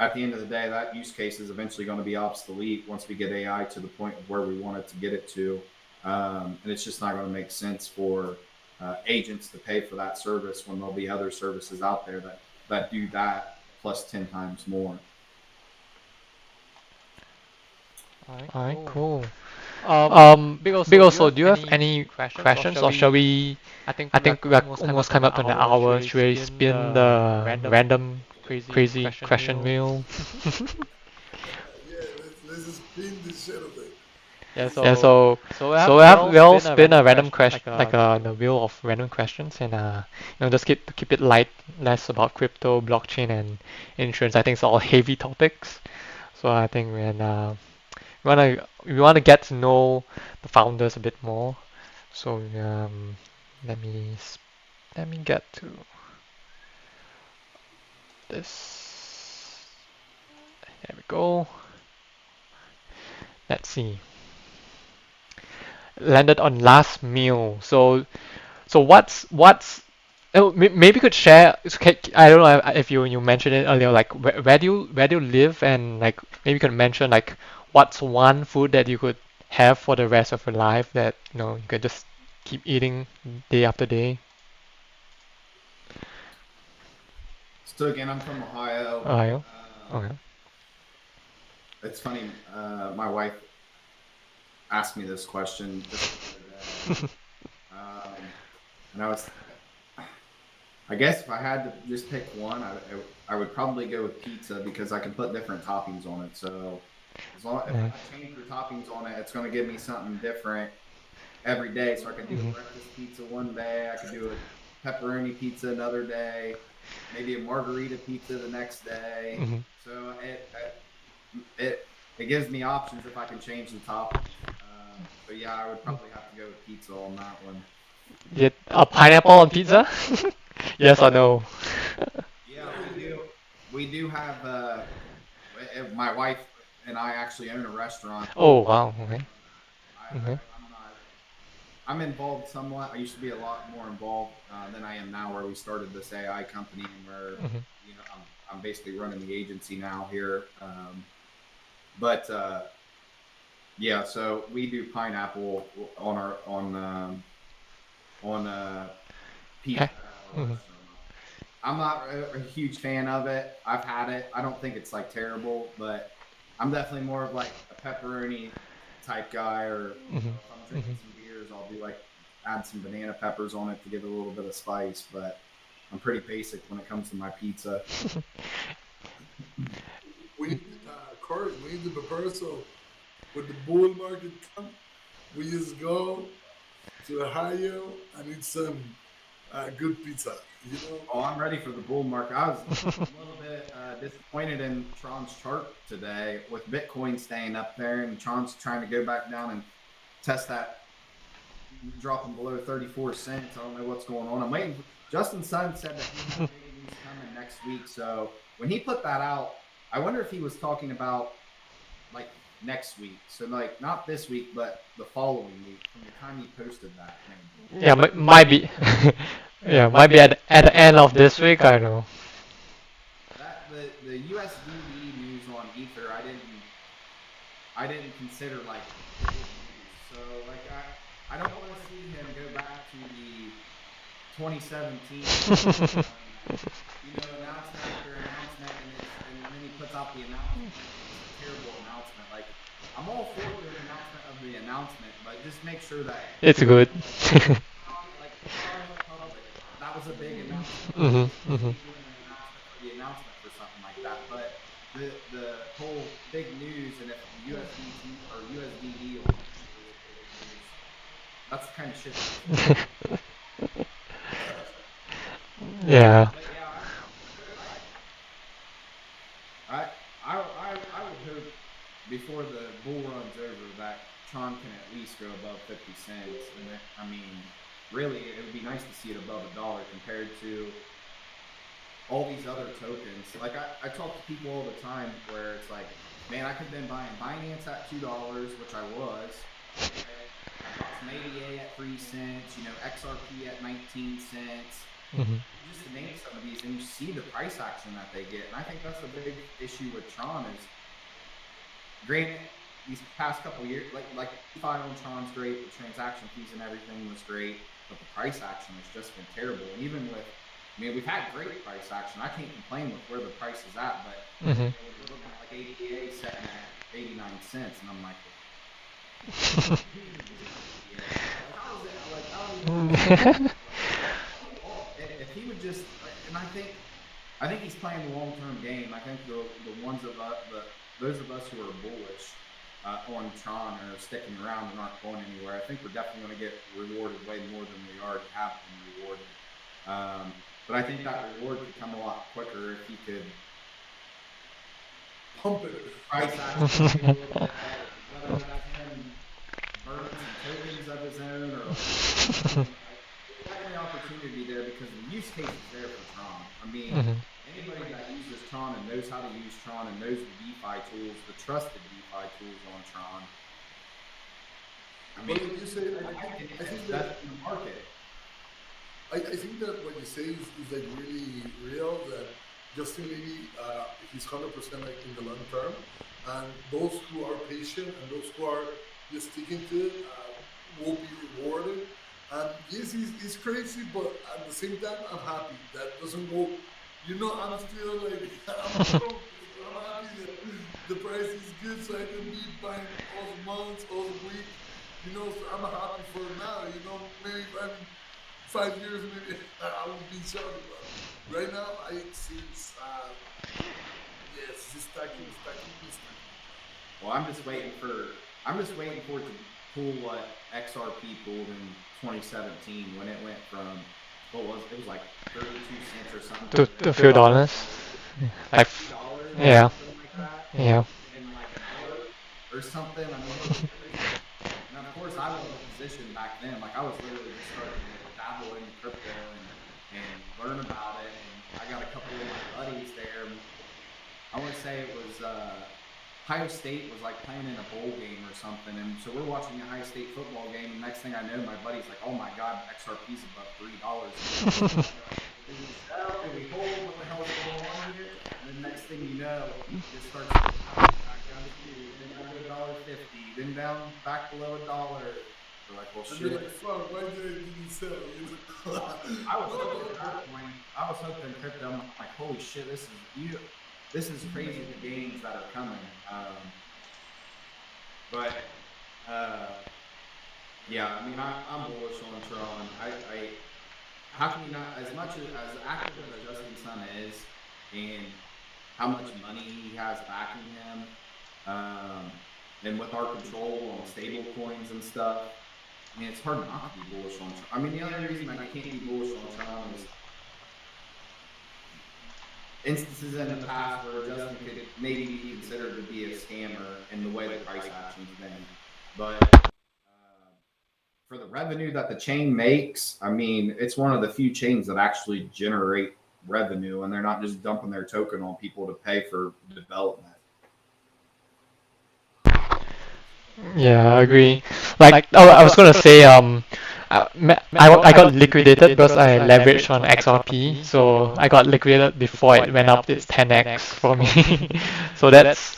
at the end of the day, that use case is eventually going to be obsolete once we get AI to the point of where we want it to get it to. And it's just not going to make sense for agents to pay for that service when there'll be other services out there that do that plus 10 times more. All right, cool. Big Also, do you have any questions, or shall we? I think I think we're we're almost come up to the hour. Should we spin the random crazy question wheel? Yeah, let's just spin this shit of it. Yeah, Yeah, so we'll spin a random question, like the wheel of random questions, and just keep it light, less about crypto, blockchain, and insurance. I think it's all heavy topics. So I think we wanna get to know the founders a bit more. So let me get to this. There we go. Let's see. Landed on last meal. So what's oh, maybe you could share. I don't know if you mentioned it earlier. Like where do you live, and like maybe you could mention like what's one food that you could have for the rest of your life that you could just keep eating day after day. So again, I'm from Ohio. Ohio. Okay. It's funny. My wife asked me this question just the other day. And I guess if I had to just pick one, I would probably go with pizza because I can put different toppings on it. So as long as I change the toppings on it, it's going to give me something different every day. So I could do a breakfast pizza one day. I could do a pepperoni pizza another day. Maybe a margarita pizza the next day. So it gives me options if I can change the toppings. But yeah, I would probably have to go with pizza on that one. A pineapple on pizza? Yes or no? Yeah, we do have. My wife and I actually own a restaurant. Oh wow! Okay. I'm involved somewhat. I used to be a lot more involved than I am now, where we started this AI company, and where I'm basically running the agency now here. But yeah, so we do pineapple on pizza. I'm not a huge fan of it. I've had it. I don't think it's like terrible, but I'm definitely more of like a pepperoni type guy, or if I'm drinking some beers, I'll do like add some banana peppers on it to give it a little bit of spice. But I'm pretty basic when it comes to my pizza. We need the prepare, so when the bull market comes, we just go to Ohio and eat some good pizza. You know. Oh, I'm ready for the bull market. I was a little bit disappointed in Tron's chart today with Bitcoin staying up there and Tron's trying to go back down and test that, dropping below 34 cents. I don't know what's going on. I'm waiting. Justin Sun said that he had big news coming next week. So when he put that out, I wonder if he was talking about like next week. So like not this week, but the following week from the time he posted that. Maybe. Yeah, might be. Yeah, might be at the end of this week. I don't know. That the USDD news on Ether, I didn't consider like big news. So like I don't want to see him go back to the 2017 announcement after announcement, and then he puts out the announcement. It's a terrible announcement. Like I'm all for the announcement of the announcement, but just make sure that It's good. like public. That was a big announcement. Mhm. Doing an announcement for the announcement for something like that, but the whole big news and if USDT or USDD or big news, that's the kind of shit. Yeah. But yeah, I would hope before the bull run's over that Tron can at least go above 50 cents. And I mean, really, it would be nice to see it above $1 compared to all these other tokens. Like I talk to people all the time where it's like, man, I could have been buying Binance at $2, which I was. I bought some ADA at 3 cents, XRP at 19 cents. Mhm. Just to name some of these, and you see the price action that they get. And I think that's a big issue with Tron is, granted, these past couple of years, like DeFi on Tron's great, the transaction fees and everything was great, but the price action has just been terrible. And even with, we've had great price action. I can't complain with where the price is at, but Mhm. we're looking at like ADA setting at 89 cents, and I'm like, how is it? Like, I don't even. If he would just, and I think he's playing the long-term game. I think the ones of us, those of us who are bullish on Tron are sticking around and aren't going anywhere. I think we're definitely going to get rewarded way more than we already have been rewarded. But I think that reward could come a lot quicker if he could pump it. Price action a little bit better. Whether that's him burning some tokens of his own or there's definitely opportunity there because the use case is there for Tron. I mean, Mhm. anybody that uses Tron and knows how to use Tron and knows the DeFi tools, the trusted DeFi tools on Tron. I mean, But like you say, I think that in the market. I think that what you say is like really real. That Justin maybe he's 100% like in the long term, and those who are patient and those who are just sticking to it will be rewarded. And yes, he's crazy, but at the same time, I'm happy. That doesn't go. I'm still like I'm broke. I'm happy that the price is good, so I can be buying all the months, all the week. So I'm happy for now. Maybe if I'm 5 years, maybe I will be sorry, but right now it seems yes, it's stacking. Well, I'm just waiting for it to pull what XRP pulled in 2017 when it went from it was like 32 cents or something To a few dollars. Like, $2 yeah. or something like that. Yeah. In like an hour or something. I mean, it was crazy. And of course, I was in a position back then. Like I was literally just starting to dabble in crypto and learn about it. And I got a couple of my buddies there. I want to say it was Ohio State was like playing in a bowl game or something, and so we're watching the Ohio State football game. And next thing I know, my buddy's like, "Oh my God, XRP's above $3." Do we sell? Do we hold? What the hell is going on here? And then next thing you know, it starts back down to $2, then down to $1.50, then down back below $1. We're like, well, And shit. you're like, fuck, why did you sell? I was hoping at that point. I was hoping crypto. I'm like, holy shit, this is crazy. The gains that are coming. But yeah, I mean, I'm bullish on Tron. How can you not? As much as active as Justin Sun is, and how much money he has backing him, and with our control on stable coins and stuff, I mean, it's hard not to be bullish on Tron. I mean, the only reason I can't be bullish on Tron is instances in the past where Justin could maybe be considered to be a scammer in the way the price action's been. But for the revenue that the chain makes, I mean, it's one of the few chains that actually generate revenue, and they're not just dumping their token on people to pay for development. Yeah, I agree. Like, oh, I was gonna say, I got liquidated because I leveraged on XRP, so I got liquidated before it went up its 10x for me. So that's,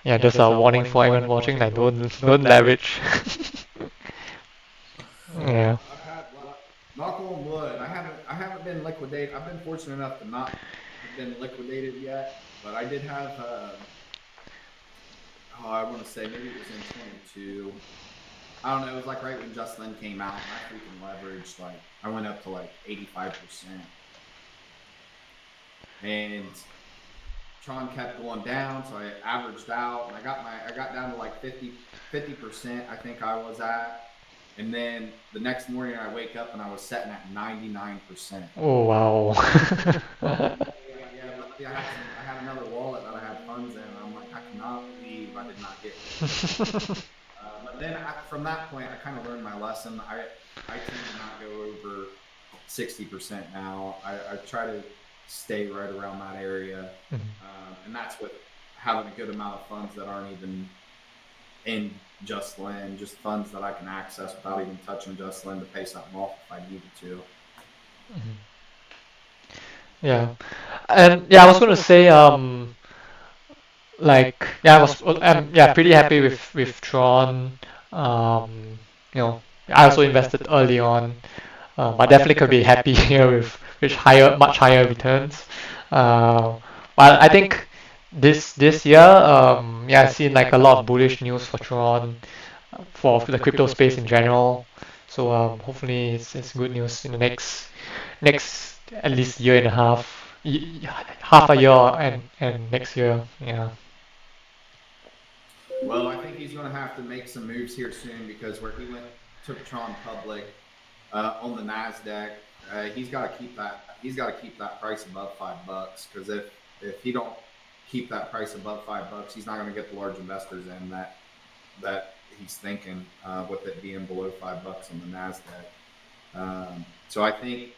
yeah, just a warning for anyone watching, like, don't leverage. Yeah. I've had knock on wood. I haven't been liquidated. I've been fortunate enough to not have been liquidated yet, but I did have. I want to say maybe it was in 22. I don't know. It was like right when Just Lin came out, and I freaking leveraged. Like I went up to like 85%, and Tron kept going down, so I averaged out, and I got down to like 50%. I think I was at. And then the next morning I wake up and I was sitting at 99%. Oh, wow. Yeah, luckily I had another wallet that I had funds in, and I'm like, I cannot believe I did not get hit. But then from that point, I kind of learned my lesson. I tend to not go over 60% now. I try to stay right around that area, and that's with having a good amount of funds that aren't even in Just Lin, just funds that I can access without even touching Just Lin to pay something off if I needed to. Yeah. And yeah, I was gonna say, like, yeah, I'm pretty happy with Tron. You know, I also invested early on, but definitely could be happier with much higher returns. But I think this year, yeah, I've seen like a lot of bullish news for Tron, for the crypto space in general. So hopefully it's good news in the next at least year and a half, half a year and next year. Yeah. Well, I think he's going to have to make some moves here soon because where he took Tron public on the Nasdaq, he's got to keep that. He's got to keep that price above $5 because if he don't keep that price above $5, he's not going to get the large investors in that he's thinking with it being below $5 on the Nasdaq. So I think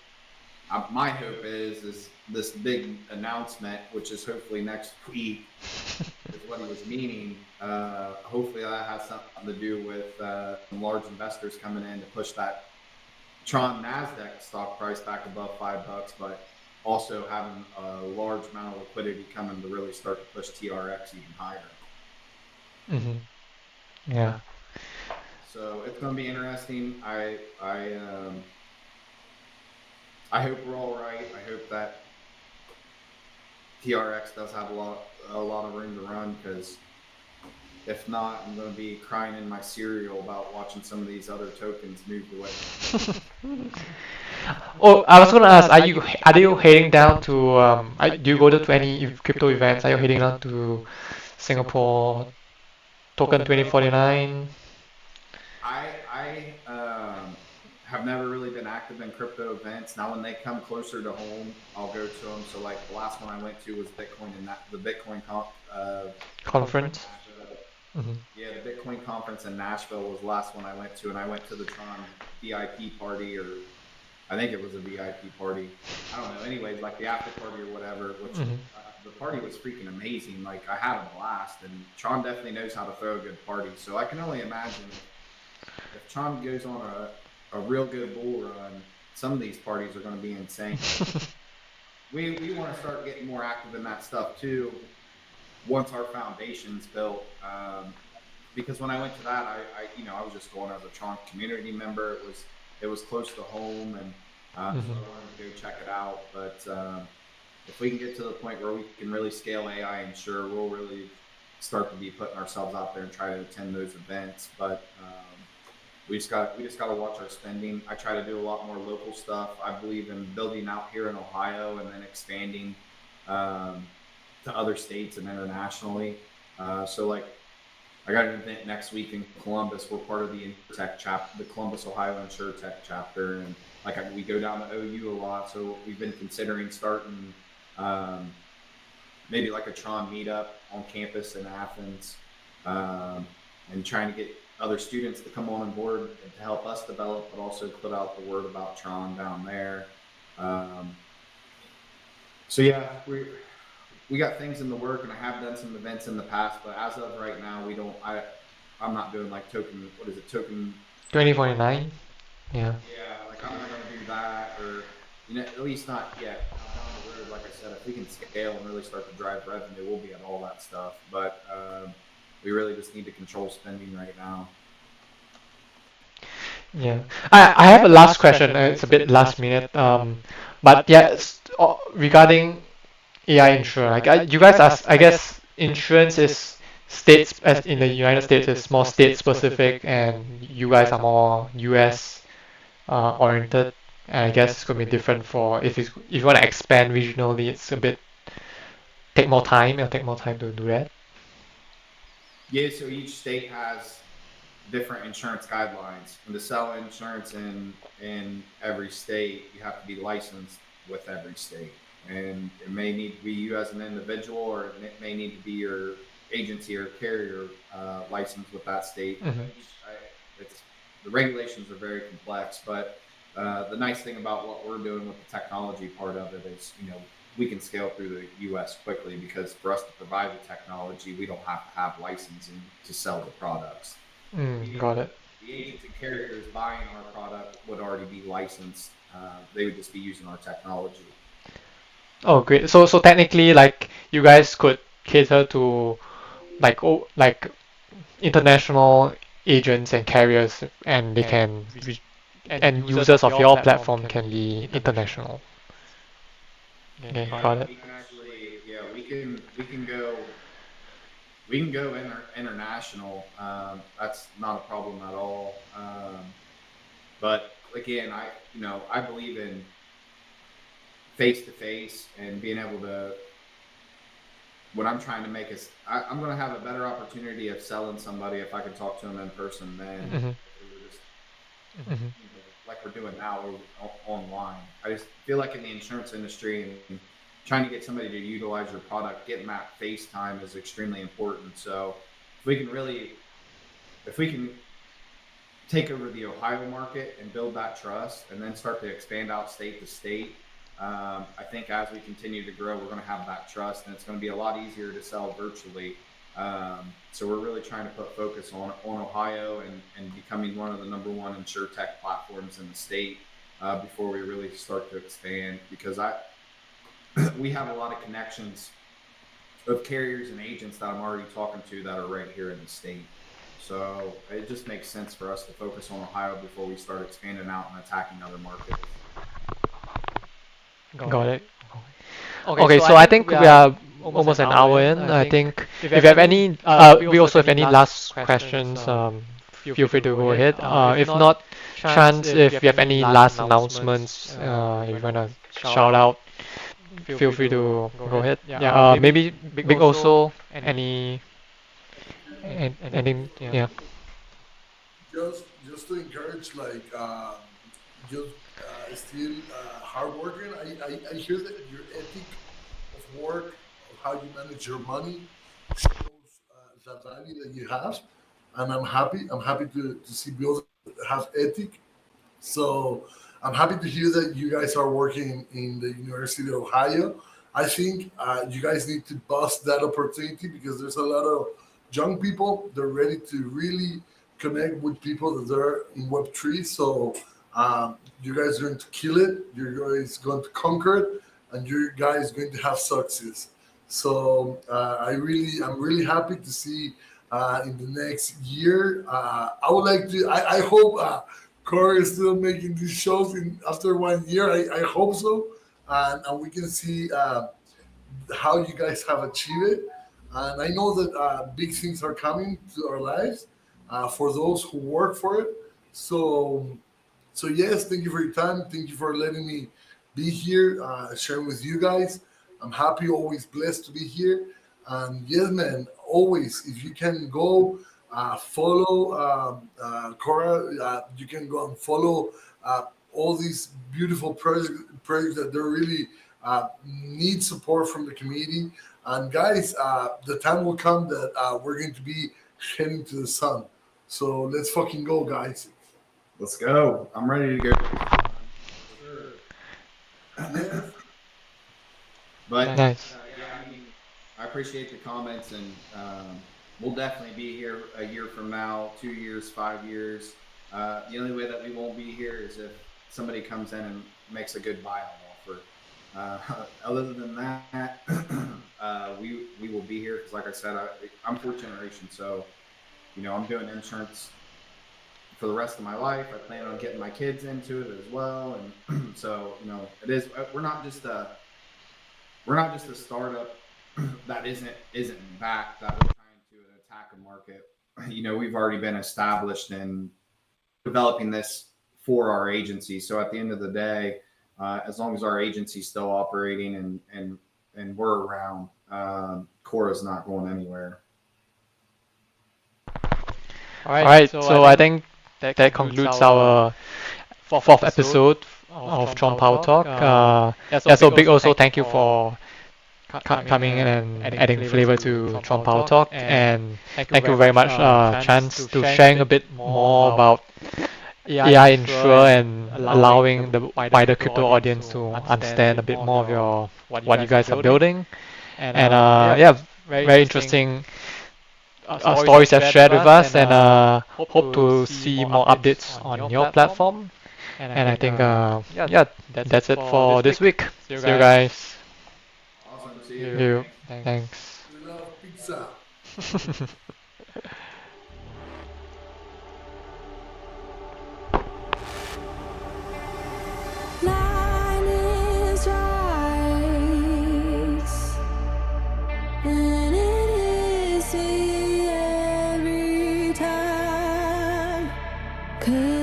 my hope is this big announcement, which is hopefully next week, is what he was meaning. Hopefully that has something to do with some large investors coming in to push that Tron Nasdaq stock price back above $5, but also having a large amount of liquidity coming to really start to push TRX even higher. Yeah. So it's going to be interesting. I hope we're all right. I hope that TRX does have a lot of room to run, because if not, I'm going to be crying in my cereal about watching some of these other tokens move away. Oh, I was gonna ask, are you heading down to do you go to any crypto events? Are you heading down to Singapore Token 2049? I have never really been active in crypto events. Now, when they come closer to home, I'll go to them. So, like the last one I went to was Bitcoin and the Bitcoin Conference. Yeah, the Bitcoin conference in Nashville was the last one I went to, and I went to the Tron VIP party, or I think it was a VIP party. I don't know. Anyways, like the after party or whatever, which the party was freaking amazing. Like I had a blast, and Tron definitely knows how to throw a good party. So I can only imagine if Tron goes on a real good bull run, some of these parties are going to be insane. We want to start getting more active in that stuff too once our foundation's built. Because when I went to that, I was just going as a Tron community member. It was close to home, and so I wanted to go check it out. But if we can get to the point where we can really scale AInsure, we'll really start to be putting ourselves out there and try to attend those events. But we just got to watch our spending. I try to do a lot more local stuff. I believe in building out here in Ohio and then expanding to other states and internationally. So like I got an event next week in Columbus. We're part of the InsurTech chapter, the Columbus, Ohio InsurTech chapter, and we go down to OU a lot. So we've been considering starting um, maybe like a Tron meetup on campus in Athens, um, and trying to get other students to come on board and to help us develop, but also put out the word about Tron down there. Um, so yeah, we got things in the work, and I have done some events in the past, but as of right now, we don't. I'm not doing like token. What is it? Token 2049. Yeah. Yeah, like I'm not going to do that, or at least not yet. Now down the road, like I said, if we can scale and really start to drive revenue, we'll be at all that stuff. But we really just need to control spending right now. Yeah. I have a last question. It's a bit last minute. But yeah, regarding AI insurance, like you guys are, I guess, insurance is states as in the United States is more state specific, and you guys are more US oriented. And I guess it's gonna be different for if you want to expand regionally, it's a bit take more time. It'll take more time to do that. Yeah, so each state has different insurance guidelines, and to sell insurance in every state, you have to be licensed with every state, and it may need to be you as an individual, or it may need to be your agency or carrier licensed with that state. Mm-hmm. It's the regulations are very complex, but the nice thing about what we're doing with the technology part of it is, we can scale through the U.S. quickly, because for us to provide the technology, we don't have to have licensing to sell the products. Got it. The agents and carriers buying our product would already be licensed. They would just be using our technology. Oh, great. So technically, like you guys could cater to like international agents and carriers, and they can and users of your platform can be international. Okay, got it. We can actually, yeah, we can go international. That's not a problem at all. But again, I believe in face to face and being able to. What I'm trying to make is, I'm going to have a better opportunity of selling somebody if I can talk to them in person than if we were just Mm-hmm. like we're doing now online. I just feel like in the insurance industry and trying to get somebody to utilize your product, getting that FaceTime is extremely important. So if we can take over the Ohio market and build that trust, and then start to expand out state to state, I think as we continue to grow, we're going to have that trust, and it's going to be a lot easier to sell virtually. So we're really trying to put focus on Ohio and becoming one of the number one insurtech platforms in the state before we really start to expand, because we have a lot of connections of carriers and agents that I'm already talking to that are right here in the state. So it just makes sense for us to focus on Ohio before we start expanding out and attacking other markets. Got it. Okay, so I think we are almost an hour in. I think if you have any, we also have any last questions, feel free to go ahead. If not, Chance, if you have any last announcements, if you wanna shout out, feel free to go ahead. Yeah, maybe Big also any yeah. Just to encourage, like, just still hard working. I hear that your ethic of work, of how you manage your money, shows the value that you have, and I'm happy. I'm happy to see bills that have ethic. So I'm happy to hear that you guys are working in the University of Ohio. I think you guys need to bust that opportunity, because there's a lot of young people. They're ready to really connect with people that are in Web3. So you guys are going to kill it. You guys going to conquer it, and you guys going to have success. So I'm really happy to see in the next year. I would like to. I hope Corey is still making these shows after 1 year. I hope so, and we can see how you guys have achieved it. And I know that big things are coming to our lives for those who work for it. So, so yes, thank you for your time. Thank you for letting me be here, sharing with you guys. I'm happy, always blessed to be here. And yes, man, always, if you can go follow Cora. You can go and follow all these beautiful projects that they really need support from the community. And guys, the time will come that we're going to be heading to the sun. So let's fucking go, guys. Let's go. I'm ready to go. But Nice. yeah, I mean, I appreciate the comments, and we'll definitely be here a year from now, 2 years, 5 years. The only way that we won't be here is if somebody comes in and makes a good buyout offer. Other than that, we will be here because, like I said, I'm fourth generation, so I'm doing insurance for the rest of my life. I plan on getting my kids into it as well, and so it is. We're not just a startup that isn't back, that we're trying to attack a market. We've already been established in developing this for our agency. So at the end of the day, as long as our agency's still operating and we're around, Cora's not going anywhere. All right. So I think that concludes our fourth episode of Tronpower Talk. Yeah, so big also thank you for coming in and adding flavor to Tronpower Talk, and thank you very much, Chance, to sharing a bit more about AInsure and allowing the wider crypto audience to understand a bit more of what you guys are building. And yeah, very interesting stories you've shared with us, and hope to see more updates on your platform. And I think yeah, that's it for this week. See you guys. Awesome. See See you. you. Thanks. We love pizza. Line is right, and it is every time. 'Cause